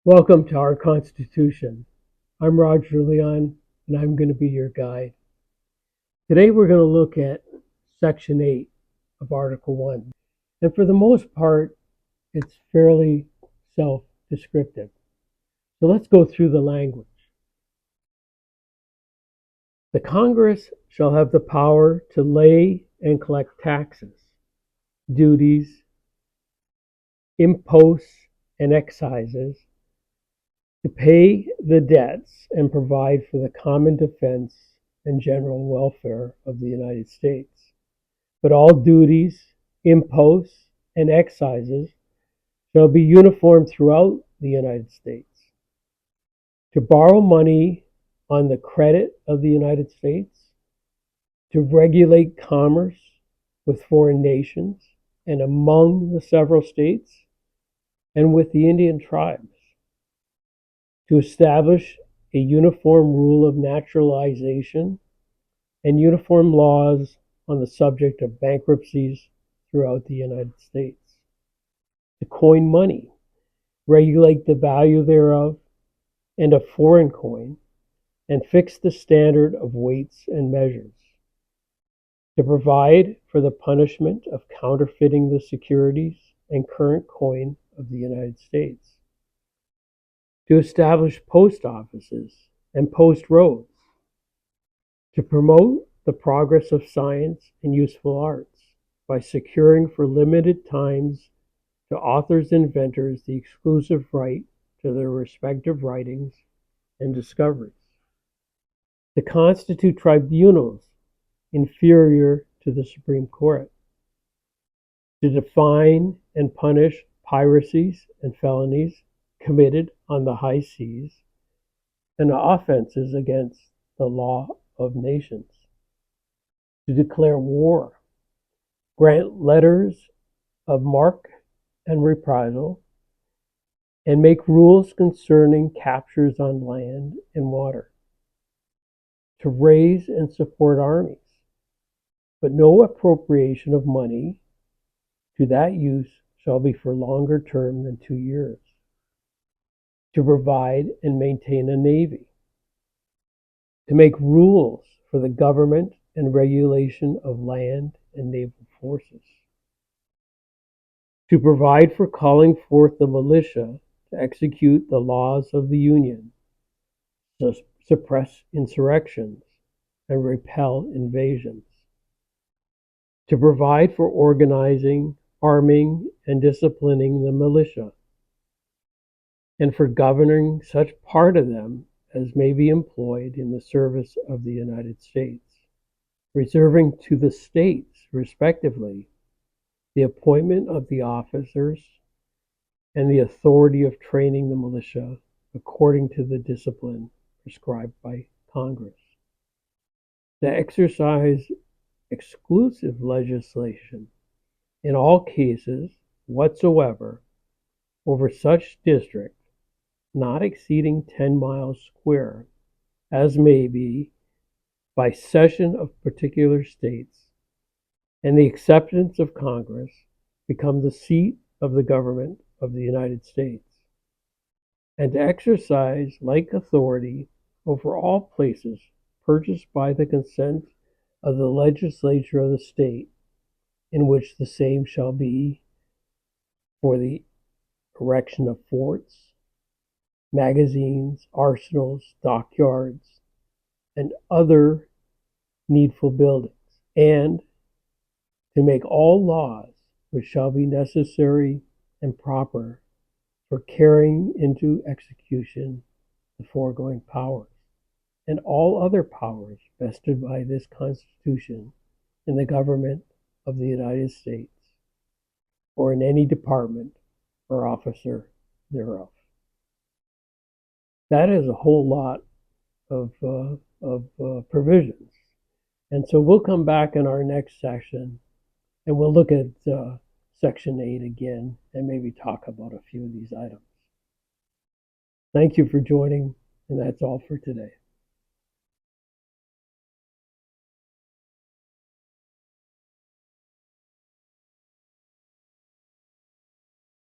Welcome to our Constitution. I'm Roger Leon, and I'm going to be your guide. Today we're going to look at Section 8 of Article 1. And for the most part, it's fairly self-descriptive. So let's go through the language. The Congress shall have the power to lay and collect taxes, duties, imposts, and excises, to pay the debts and provide for the common defense and general welfare of the United States. But all duties, imposts, and excises shall be uniform throughout the United States. To borrow money on the credit of the United States, to regulate commerce with foreign nations and among the several states, and with the Indian tribes, to establish a uniform rule of naturalization and uniform laws on the subject of bankruptcies throughout the United States, to coin money, regulate the value thereof and of foreign coin, and fix the standard of weights and measures, to provide for the punishment of counterfeiting the securities and current coin of the United States, to establish post offices and post roads, to promote the progress of science and useful arts by securing for limited times to authors and inventors the exclusive right to their respective writings and discoveries, to constitute tribunals inferior to the Supreme Court, to define and punish piracies and felonies committed on the high seas and offenses against the law of nations, to declare war, grant letters of marque and reprisal, and make rules concerning captures on land and water, to raise and support armies, but no appropriation of money to that use shall be for longer term than 2 years, to provide and maintain a navy, to make rules for the government and regulation of land and naval forces, to provide for calling forth the militia to execute the laws of the Union, to suppress insurrections and repel invasions, to provide for organizing, arming, and disciplining the militia, and for governing such part of them as may be employed in the service of the United States, reserving to the states, respectively, the appointment of the officers and the authority of training the militia according to the discipline prescribed by Congress, to exercise exclusive legislation in all cases whatsoever over such district not exceeding 10 miles square, as may be by cession of particular states, and the acceptance of Congress, become the seat of the government of the United States, and to exercise like authority over all places purchased by the consent of the legislature of the state in which the same shall be, for the erection of forts, magazines, arsenals, dockyards, and other needful buildings, and to make all laws which shall be necessary and proper for carrying into execution the foregoing powers, and all other powers vested by this Constitution in the government of the United States, or in any department or officer thereof. That is a whole lot of provisions. And so we'll come back in our next session and we'll look at Section 8 again and maybe talk about a few of these items. Thank you for joining, and that's all for today.